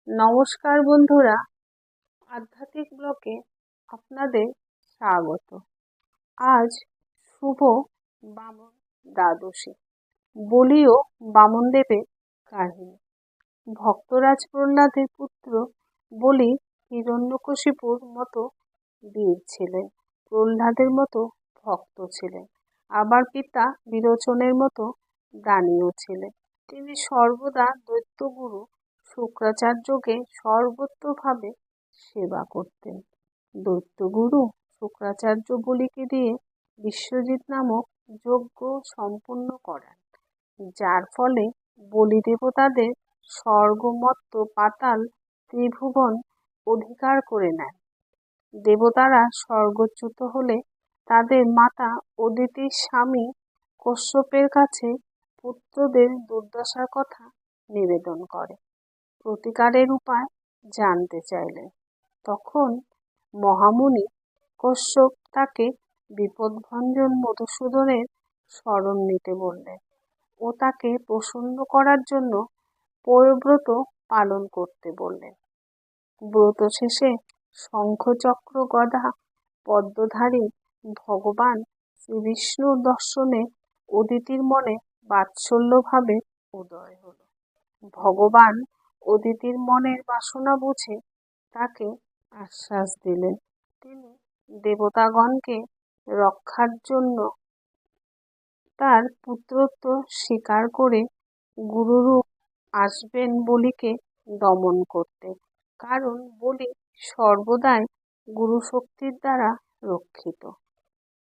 নমস্কার বন্ধুরা, আধ্যাত্মিক ব্লকে আপনাদের স্বাগত। আজ শুভ বামন দ্বাদশী। বলি ও বামনদেবের কাহিনী। ভক্তরাজ প্রহ্লাদের পুত্র বলি হিরণ্যকশিপুর মতো বীর ছিলেন, প্রহ্লাদের মতো ভক্ত ছিলেন, আবার পিতা বিরোচনের মতো দানীয় ছিলেন। তিনি সর্বদা দৈত্যগুরু শুক্রাচার্যকে সর্বত্রভাবে সেবা করতেন। দৈত্যগুরু শুক্রাচার্য বলিকে দিয়ে বিশ্বজিৎ নামক যজ্ঞ সম্পন্ন করান, যার ফলে বলি দেবতাদের স্বর্গ, মর্ত্য, পাতাল, ত্রিভুবন অধিকার করে নেন। দেবতারা স্বর্গচ্যুত হলে তাদের মাতা অদিতির স্বামী কশ্যপের কাছে পুত্রদের দুর্দশার কথা নিবেদন করে প্রতিকারের উপায় জানতে চাইলেন। তখন মহামুনি কশ্যপ তাকে বিপদভঞ্জন মধুসূদনের শরণ নিতে বললেন ও তাকে প্রসন্ন করার জন্য পয়ব্রত পালন করতে বললেন। ব্রত শেষে শঙ্খ, চক্র, গদা পদ্মধারী ভগবান শ্রীবিষ্ণুর দর্শনে অদিতির মনে বাৎসল্যভাবে উদয় হল। ভগবান অদিতির মনের বাসনা বুঝে তাকে আশ্বাস দিলেন তিনি দেবতাগণকে রক্ষার জন্য তার পুত্রত্ব স্বীকার করে গুরুরূপ আসবেন বলিকে দমন করতে, কারণ বলি সর্বদাই গুরুশক্তির দ্বারা রক্ষিত।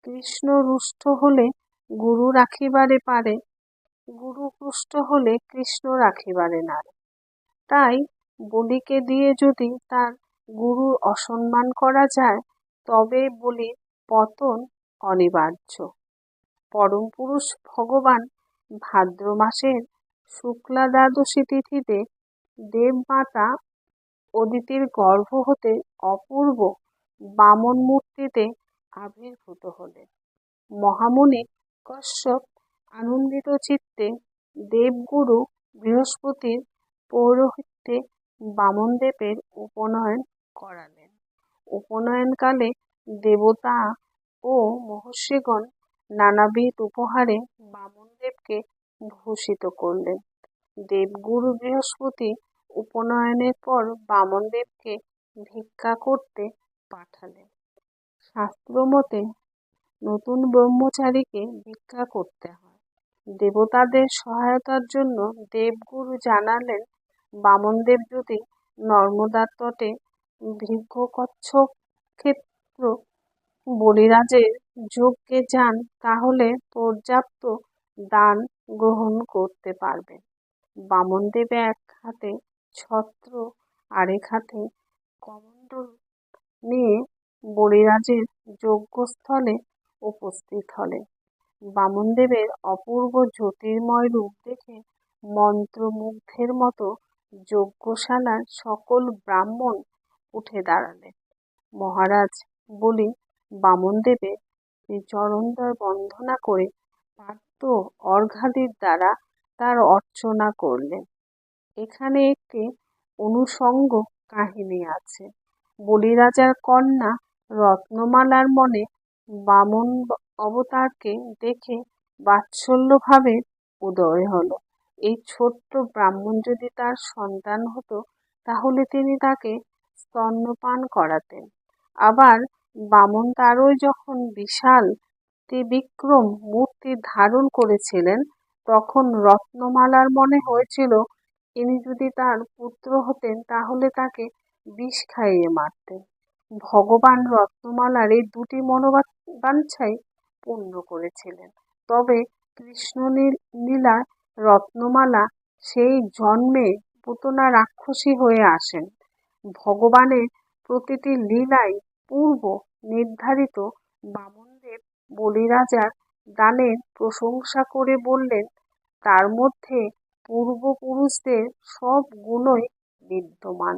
কৃষ্ণ রুষ্ট হলে গুরু রাখিবারে পারে, গুরু পুষ্ট হলে কৃষ্ণ রাখিবারে নারে। তাই বলিকে দিয়ে যদি তার গুরুর অসম্মান করা যায় তবে বলির পতন অনিবার্য। পরম পুরুষ ভগবান ভাদ্র মাসের শুক্লা দ্বাদশী তিথিতে দেবমাতা অদিতির গর্ভ হতে অপূর্ব বামন মূর্তিতে আবির্ভূত হলেন। মহামুনি কশ্যপ আনন্দিত চিত্তে দেবগুরু বৃহস্পতির পৌরোহিত্যে বামনদেবের উপনয়ন করালেন। উপনয়নকালে দেবতা ও মহর্ষিগণ নানাবিধ উপহারে বামনদেবকে ভূষিত করলেন। দেবগুরু বৃহস্পতি উপনয়নের পর বামনদেবকে ভিক্ষা করতে পাঠালেন। শাস্ত্রমতে নতুন ব্রহ্মচারীকে ভিক্ষা করতে হয়। দেবতাদের সহায়তার জন্য দেবগুরু জানালেন বামনদেব যদি নর্মদার তটে ভৃঙ্গকচ্ছপ ক্ষেত্র বলিরাজের যজ্ঞে যান তাহলে পর্যাপ্ত দান গ্রহণ করতে পারবেন। বামনদেব এক হাতে ছত্র আরেক হাতে কমণ্ডল নিয়ে বলিরাজের যজ্ঞস্থলে উপস্থিত হলেন। বামনদেবের অপূর্ব জ্যোতির্ময় রূপ দেখে মন্ত্রমুগ্ধের মতো যজ্ঞশালার সকল ব্রাহ্মণ উঠে দাঁড়ালেন। মহারাজ বলি বামনদেবের চরণদ্বয় বন্দনা করে পাত্র অর্ঘ্যাদির দ্বারা তার অর্চনা করলেন। এখানে একটি অনুষঙ্গ কাহিনী আছে। বলিরাজার কন্যা রত্নমালার মনে বামন অবতারকে দেখে বাৎসল্যভাবে উদয় হলো। এই ছোট্ট ব্রাহ্মণ যদি তার সন্তান হতো তাহলে তিনি তাকে স্তন্যপান করাতেন। আবার বামন তারই যখন বিশাল ত্রিবিক্রম মূর্তি ধারণ করেছিলেন তখন রত্নমালার মনে হয়েছিল ইনি যদি তার পুত্র হতেন তাহলে তাকে বিষ খাইয়ে মারতেন। ভগবান রত্নমালার এই দুটি মনোবাঞ্ছাই পূর্ণ করেছিলেন। তবে কৃষ্ণ লীলায় রত্নমালা সেই জন্মে পুতনা রাক্ষসী হয়ে আসেন। ভগবানের প্রতিটি লীলাই পূর্ব নির্ধারিত। বামনদেব বলিরাজার দানের প্রশংসা করে বললেন তার মধ্যে পূর্বপুরুষদের সব গুণই বিদ্যমান।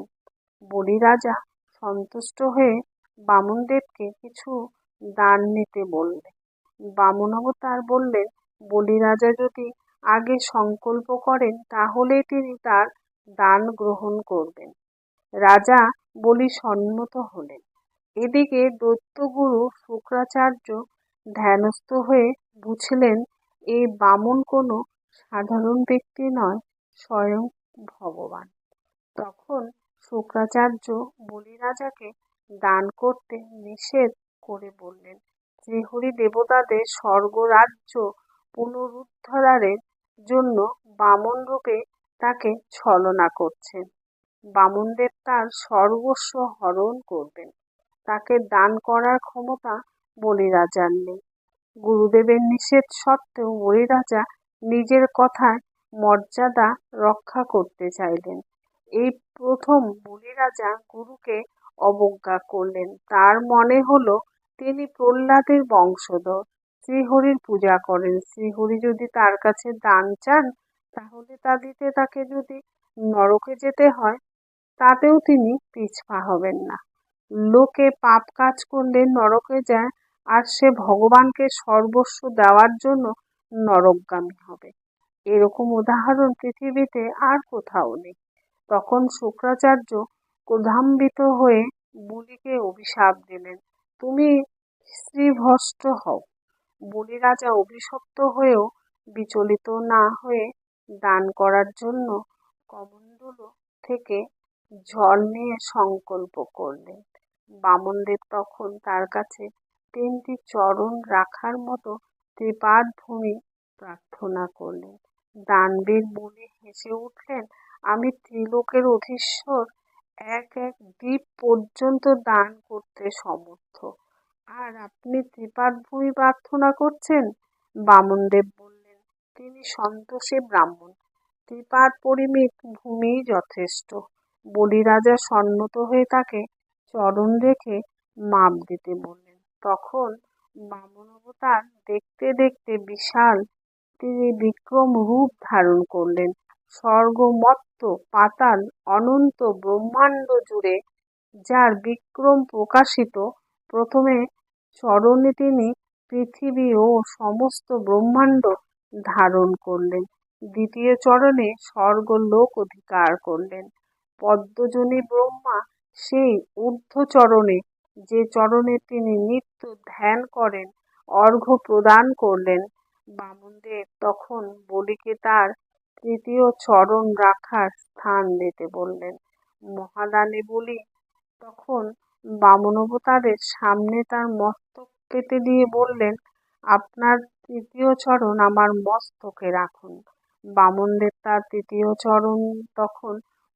বলিরাজা সন্তুষ্ট হয়ে বামনদেবকে কিছু দান নিতে বললেন। বামন অবতার বললেন বলিরাজা যদি আগে সংকল্প করেন তাহলে তিনি তার দান গ্রহণ করবেন। রাজা বলি সম্মত হলেন। এদিকে দৈত্যগুরু শুক্রাচার্য ধ্যানস্থ হয়ে বুঝলেন এই বামন কোনো সাধারণ ব্যক্তি নয়, স্বয়ং ভগবান। তখন শুক্রাচার্য বলি রাজাকে দান করতে নিষেধ করে বললেন, শ্রীহরি দেবতাদের স্বর্গরাজ্য পুনরুদ্ধারের জন্য বামন রূপে তাকে ছলনা করছেন। বামনদেব তার সর্বস্ব হরণ করবেন। তাকে দান করার ক্ষমতা বলিরাজার নেই। গুরুদেবের নিষেধ সত্ত্বেও বলিরাজা নিজের কথায় মর্যাদা রক্ষা করতে চাইলেন। এই প্রথম বলিরাজা গুরুকে অবজ্ঞা করলেন। তার মনে হলো তিনি প্রহ্লাদের বংশধর, শ্রীহরির পূজা করেন। শ্রীহরি যদি তার কাছে দান চান, তাহলে তা দিতে তাকে যদি নরকে যেতে হয়, তাতেও তিনি পিছপা হবেন না। লোকে পাপ কাজ করলে নরকে যায়, আর সে ভগবানকে সর্বস্ব দেওয়ার জন্য নরকগামী হবে। এরকম উদাহরণ পৃথিবীতে আর কোথাও নেই। তখন শুক্রাচার্য ক্রোধান্বিত হয়ে বলিকে অভিশাপ দিলেন, তুমি শ্রীভ্রষ্ট হও। বলি রাজা অভিশপ্ত হয়েও বিচলিত না হয়ে দান করার জন্য কমণ্ডলু থেকে জল নিয়ে সংকল্প করলেন। বামনদেব তখন তার কাছে 3টি চরণ রাখার মতো ত্রিপাদ ভূমি প্রার্থনা করলেন। দানবীর বলি হেসে উঠলেন, আমি ত্রিলোকের অধীশ্বর এক এক দ্বীপ পর্যন্ত দান করতে সমর্থ, আর আপনি ত্রিপাদ ভূমি প্রার্থনা করছেন? বামনদেব বললেন, তিনি সন্তোষী ব্রাহ্মণ, ত্রিপাদ পরিমিত ভূমি যথেষ্ট। বলি রাজা সম্মত হয়ে তাকে চরণ রেখে মাপ দিতে বললেন। তখন বামন অবতার দেখতে দেখতে বিশাল তিনি বিক্রম রূপ ধারণ করলেন। স্বর্গ, মর্ত্য, পাতাল, অনন্ত ব্রহ্মাণ্ড জুড়ে যার বিক্রম প্রকাশিত। প্রথমে চরণে তিনি পৃথিবী ও সমস্ত ব্রহ্মাণ্ড ধারণ করলেন। দ্বিতীয় চরণে স্বর্গলোক অধিকার করলেন। পদ্মজনী ব্রহ্মা সেই ঊর্ধ্ব চরণে, যে চরণে তিনি নিত্য ধ্যান করেন, অর্ঘ্য প্রদান করলেন। বামনদেব তখন বলিকে তার তৃতীয় চরণ রাখার স্থান দিতে বললেন। মহাদানে বলি তখন বামন অবতারের সামনে তার মস্তক পেতে দিয়ে বললেন, আপনার তৃতীয় চরণ আমার মস্তকে রাখুন। বামনদেব তার তৃতীয় চরণ তখন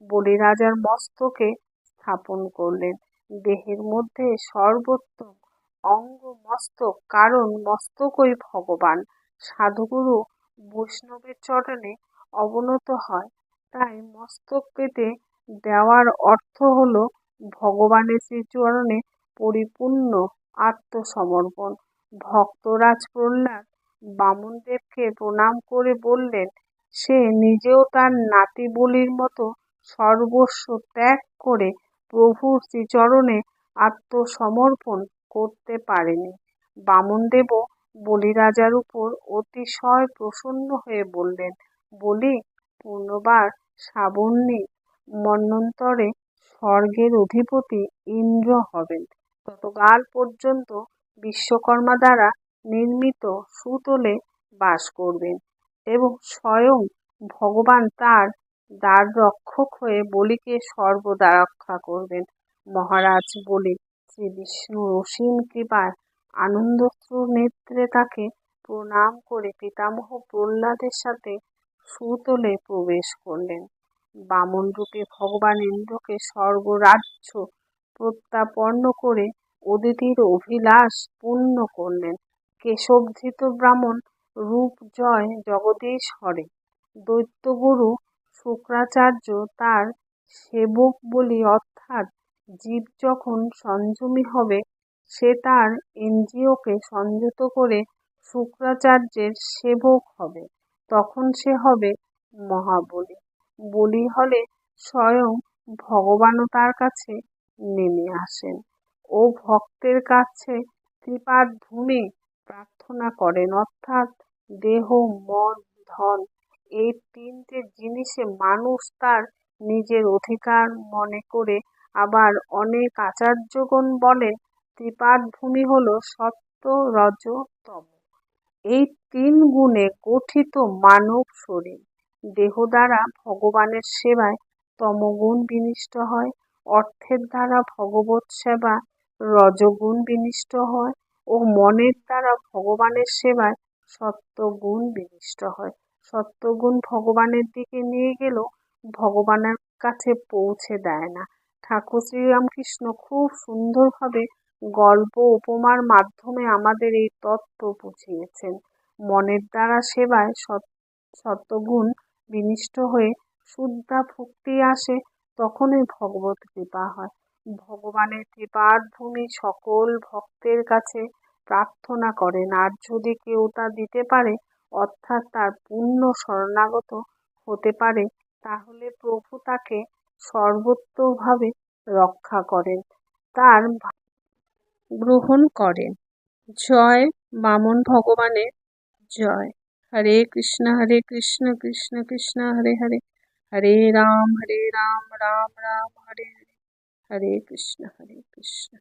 বলিরাজার মস্তকে স্থাপন করলেন। দেহের মধ্যে সর্বোত্তম অঙ্গ মস্তক, কারণ মস্তকই ভগবান। সাধুগুরু বৈষ্ণবের চরণে অবনত হয়, তাই মস্তক পেতে দেওয়ার অর্থ হলো ভগবানের শ্রীচরণে পরিপূর্ণ আত্মসমর্পণ। ভক্তরাজ প্রহ্লাদ বামনদেবকে প্রণাম করে বললেন, সে নিজেও তার নাতি বলির মতো সর্বস্ব ত্যাগ করে প্রভুর শ্রীচরণে আত্মসমর্পণ করতে পারেনি। বামনদেবও বলিরাজার উপর অতিশয় প্রসন্ন হয়ে বললেন, বলি পুনর্বার শ্রাবণী মন্বন্তরে স্বর্গের অধিপতি ইন্দ্র হবেন। ততকাল পর্যন্ত বিশ্বকর্মা দ্বারা নির্মিত সুতলে বাস করবেন এবং স্বয়ং ভগবান তার দ্বার রক্ষক হয়ে বলিকে সর্বদা রক্ষা করবেন। মহারাজ বলি শ্রী বিষ্ণুর অসীম কৃপায় আনন্দশ্রু নেত্রে তাকে প্রণাম করে পিতামহ প্রহ্লাদের সাথে সুতলে প্রবেশ করলেন। বামন রূপে ভগবান ইন্দ্রকে স্বর্গরাজ্য প্রত্যাপন্ন করে অদিতির অভিলাষ পূর্ণ করলেন। কেশবধৃত ব্রাহ্মণ রূপ জয় জগদীশ হরে। দৈত্যগুরু শুক্রাচার্য তার সেবক বলি, অর্থাৎ জীব যখন সংযমী হবে, সে তার ইন্দ্রিয়কে সংযত করে শুক্রাচার্যের সেবক হবে, তখন সে হবে মহাবলী। বলি হলে স্বয়ং ভগবানও তার কাছে নেমে আসেন ও ভক্তের কাছে ত্রিপাদ ভূমি প্রার্থনা করেন, অর্থাৎ দেহ, মন, ধন, এই 3টে জিনিসে মানুষ তার নিজের অধিকার মনে করে। আবার অনেক আচার্যগণ বলেন ত্রিপাদ ভূমি হল সত্য, রজ, তম। এই 3 গুণে গঠিত মানব শরীর। দেহ দ্বারা ভগবানের সেবায় তমগুণ বিনষ্ট হয়, অর্থের দ্বারা ভগবত সেবা রজগুণ বিনষ্ট হয় ও মনের দ্বারা ভগবানের সেবায় সত্যগুণ বিনষ্ট হয়। সত্যগুণ ভগবানের দিকে নিয়ে গেলেও ভগবানের কাছে পৌঁছে দেয় না। ঠাকুর শ্রীরামকৃষ্ণ খুব সুন্দরভাবে গল্প উপমার মাধ্যমে আমাদের এই তত্ত্ব বুঝিয়েছেন। মনের দ্বারা সেবায় সত্ত্বগুণ বিনষ্ট হয়ে শুদ্ধা ভক্তি আসে, তখনই ভগবত কৃপা হয়। ভগবানের কৃপার ভূমি সকল ভক্তের কাছে প্রার্থনা করেন, আর যদি কেউ তা দিতে পারে, অর্থাৎ তার পূর্ণ শরণাগত হতে পারে, তাহলে প্রভু তাকে সর্বোত্তভাবে রক্ষা করেন, তার গ্রহণ করেন। জয় বামন ভগবানের জয়। হরে কৃষ্ণ কৃষ্ণ কৃষ্ণ হরে হরে, হরে রাম রাম রাম হরে হরে, হরে কৃষ্ণ কৃষ্ণ।